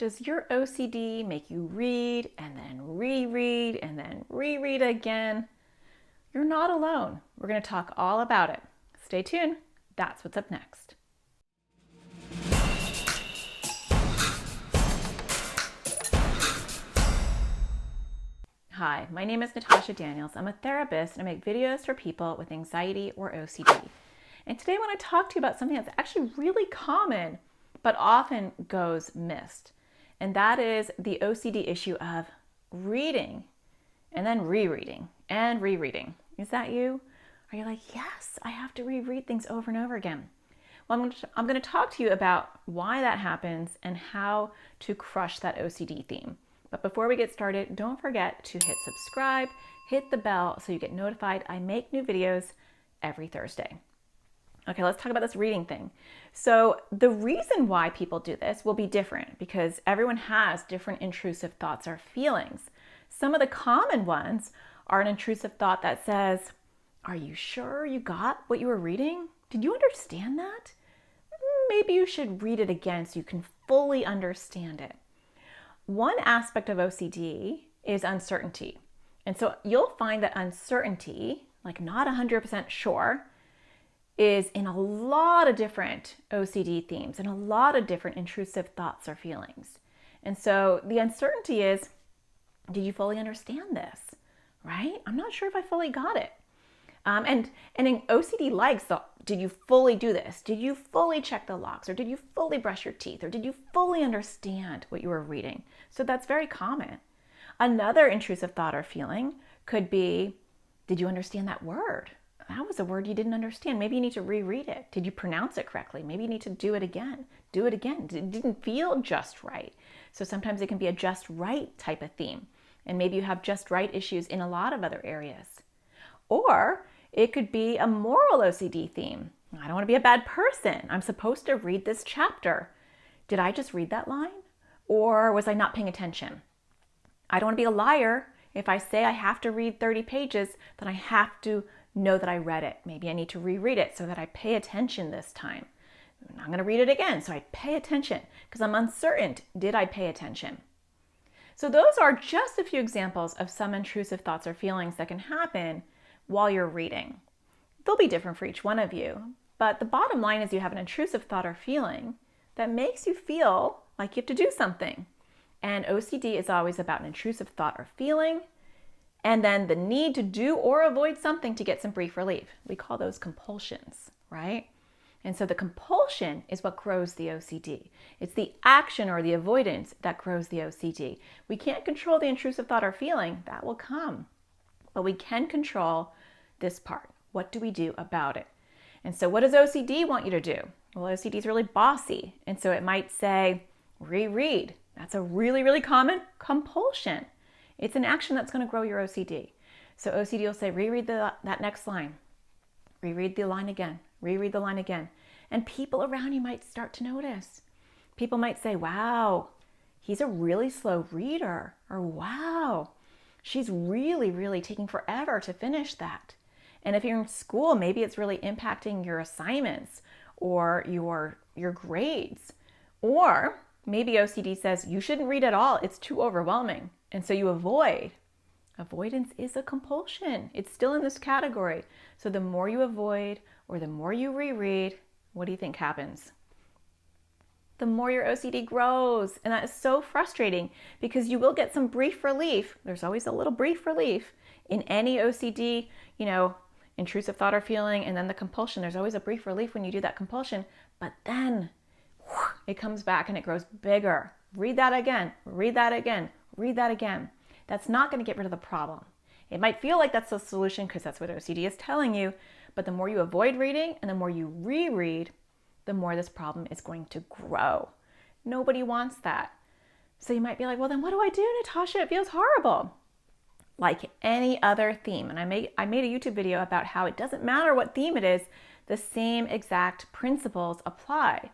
Does your OCD make you read and then reread and then reread again? You're not alone. We're going to talk all about it. Stay tuned. That's what's up next. Hi, my name is Natasha Daniels. I'm a therapist and I make videos for people with anxiety or OCD. And today I want to talk to you about something that's actually really common, but often goes missed. And that is the OCD issue of reading and then rereading and rereading. Is that you? Are you like, yes, I have to reread things over and over again? Well, I'm going to talk to you about why that happens and how to crush that OCD theme. But before we get started, don't forget to hit subscribe, hit the bell so you get notified. I make new videos every Thursday. Okay, let's talk about this reading thing. So the reason why people do this will be different because everyone has different intrusive thoughts or feelings. Some of the common ones are an intrusive thought that says, are you sure you got what you were reading? Did you understand that? Maybe you should read it again so you can fully understand it. One aspect of OCD is uncertainty. And so you'll find that uncertainty, like not 100% sure, is in a lot of different OCD themes and a lot of different intrusive thoughts or feelings. And so the uncertainty is, did you fully understand this? Right? I'm not sure if I fully got it. And in OCD likes the, did you fully do this? Did you fully check the locks? Or did you fully brush your teeth? Or did you fully understand what you were reading? So that's very common. Another intrusive thought or feeling could be, did you understand that word? That was a word you didn't understand. Maybe you need to reread it. Did you pronounce it correctly? Maybe you need to do it again. Do it again. It didn't feel just right. So sometimes it can be a just right type of theme. And maybe you have just right issues in a lot of other areas. Or it could be a moral OCD theme. I don't want to be a bad person. I'm supposed to read this chapter. Did I just read that line? Or was I not paying attention? I don't want to be a liar. If I say I have to read 30 pages, then I have to know that I read it. Maybe I need to reread it so that I pay attention this time. I'm going to read it again so I pay attention because I'm uncertain. Did I pay attention? So those are just a few examples of some intrusive thoughts or feelings that can happen while you're reading. They'll be different for each one of you, but the bottom line is you have an intrusive thought or feeling that makes you feel like you have to do something. And OCD is always about an intrusive thought or feeling and then the need to do or avoid something to get some brief relief. We call those compulsions, right? And so the compulsion is what grows the OCD. It's the action or the avoidance that grows the OCD. We can't control the intrusive thought or feeling. That will come. But we can control this part. What do we do about it? And so what does OCD want you to do? Well, OCD is really bossy. And so it might say, reread. That's a really, really common compulsion. It's an action that's going to grow your OCD. So OCD will say, reread that next line. Reread the line again. Reread the line again. And people around you might start to notice. People might say, wow, he's a really slow reader. Or wow, she's really, really taking forever to finish that. And if you're in school, maybe it's really impacting your assignments or your grades. Or maybe OCD says, you shouldn't read at all. It's too overwhelming. And so you avoid. Avoidance is a compulsion. It's still in this category. So the more you avoid or the more you reread, what do you think happens? The more your OCD grows. And that is so frustrating because you will get some brief relief. There's always a little brief relief in any OCD, intrusive thought or feeling, and then the compulsion. There's always a brief relief when you do that compulsion, but then it comes back and it grows bigger. Read that again, read that again, read that again. That's not going to get rid of the problem. It might feel like that's the solution because that's what OCD is telling you, but the more you avoid reading and the more you reread, the more this problem is going to grow. Nobody wants that. So you might be like, well, then what do I do, Natasha? It feels horrible. Like any other theme. And I made a YouTube video about how it doesn't matter what theme it is, the same exact principles apply.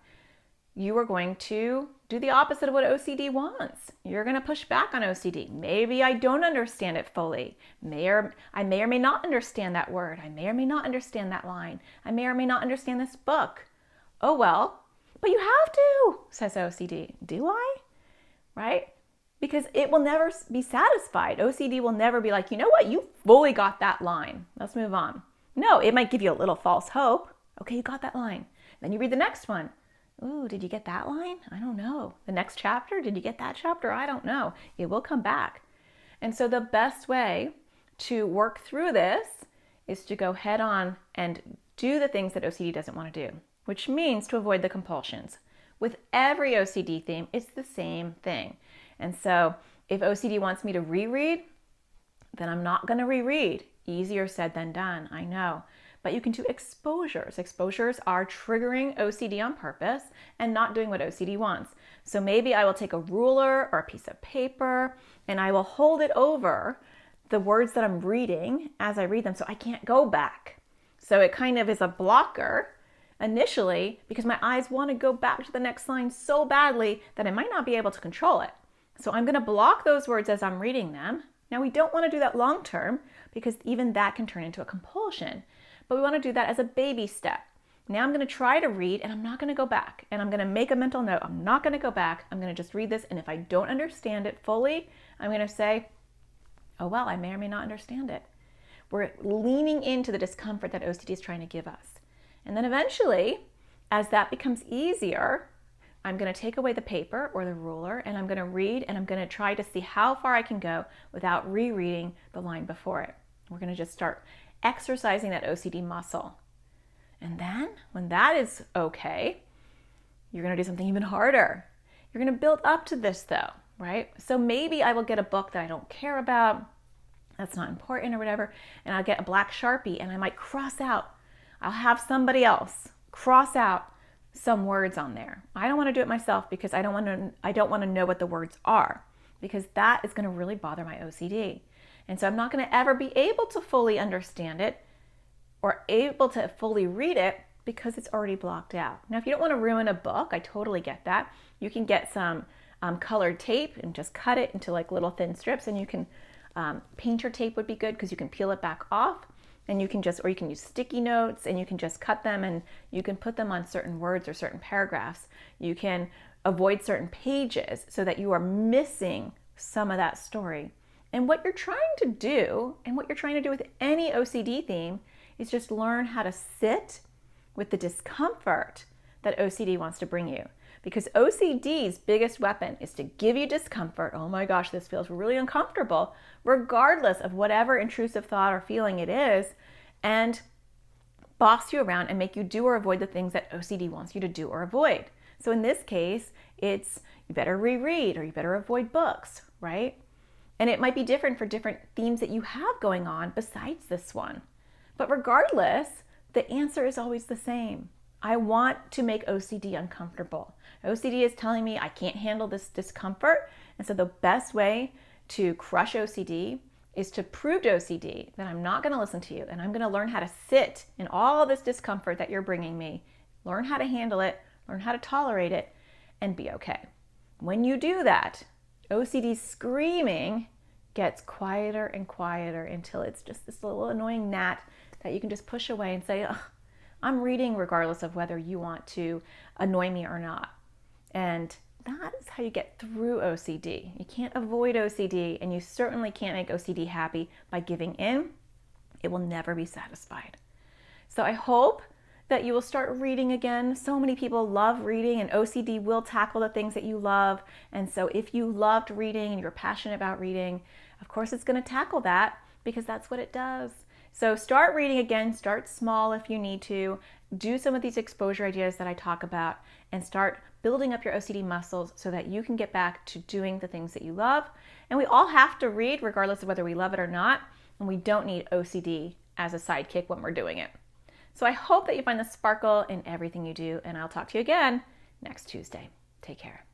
You are going to do the opposite of what OCD wants. You're going to push back on OCD. Maybe I don't understand it fully. I may or may not understand that word. I may or may not understand that line. I may or may not understand this book. Oh well, but you have to, says OCD. Do I? right? Because it will never be satisfied. OCD will never be like, you know what, you fully got that line. Let's move on. No, it might give you a little false hope. Okay, you got that line. Then you read the next one. Ooh, did you get that line? I don't know. The next chapter, did you get that chapter? I don't know. It will come back. And so the best way to work through this is to go head on and do the things that OCD doesn't want to do, which means to avoid the compulsions. With every OCD theme, it's the same thing. And so if OCD wants me to reread, then I'm not going to reread. Easier said than done, I know. But you can do exposures. Exposures are triggering OCD on purpose and not doing what OCD wants. So maybe I will take a ruler or a piece of paper and I will hold it over the words that I'm reading as I read them so I can't go back. So it kind of is a blocker initially because my eyes want to go back to the next line so badly that I might not be able to control it. So I'm going to block those words as I'm reading them. Now we don't want to do that long term because even that can turn into a compulsion. But we want to do that as a baby step. Now I'm going to try to read and I'm not going to go back. And I'm going to make a mental note. I'm not going to go back. I'm going to just read this. And if I don't understand it fully, I'm going to say, oh, well, I may or may not understand it. We're leaning into the discomfort that OCD is trying to give us. And then eventually, as that becomes easier, I'm going to take away the paper or the ruler and I'm going to read and I'm going to try to see how far I can go without rereading the line before it. We're going to just start exercising that OCD muscle. And then when that is okay, you're going to do something even harder. You're going to build up to this though, right? So maybe I will get a book that I don't care about, that's not important or whatever, and I'll get a black Sharpie and I might cross out. I'll have somebody else cross out some words on there. I don't want to do it myself because I don't want to know what the words are because that is going to really bother my OCD. And so I'm not going to ever be able to fully understand it or able to fully read it because it's already blocked out. Now, if you don't want to ruin a book, I totally get that. You can get some colored tape and just cut it into like little thin strips, and you can painter tape would be good because you can peel it back off, and you can use sticky notes and you can just cut them and you can put them on certain words or certain paragraphs. You can avoid certain pages so that you are missing some of that story. And what you're trying to do, and what you're trying to do with any OCD theme, is just learn how to sit with the discomfort that OCD wants to bring you. Because OCD's biggest weapon is to give you discomfort. Oh my gosh, this feels really uncomfortable, regardless of whatever intrusive thought or feeling it is, and boss you around and make you do or avoid the things that OCD wants you to do or avoid. So in this case, it's you better reread or you better avoid books, right? And it might be different for different themes that you have going on besides this one. But regardless, the answer is always the same. I want to make OCD uncomfortable. OCD is telling me I can't handle this discomfort. And so the best way to crush OCD is to prove to OCD that I'm not going to listen to you and I'm going to learn how to sit in all this discomfort that you're bringing me, learn how to handle it, learn how to tolerate it, and be okay. When you do that, OCD's screaming gets quieter and quieter until it's just this little annoying gnat that you can just push away and say, I'm reading regardless of whether you want to annoy me or not. And that is how you get through OCD. You can't avoid OCD, and you certainly can't make OCD happy by giving in. It will never be satisfied. So I hope that you will start reading again. So many people love reading, and OCD will tackle the things that you love. And so if you loved reading and you're passionate about reading, of course it's going to tackle that because that's what it does. So start reading again, start small if you need to, do some of these exposure ideas that I talk about, and start building up your OCD muscles so that you can get back to doing the things that you love. And we all have to read regardless of whether we love it or not, and we don't need OCD as a sidekick when we're doing it. So I hope that you find the sparkle in everything you do, and I'll talk to you again next Tuesday. Take care.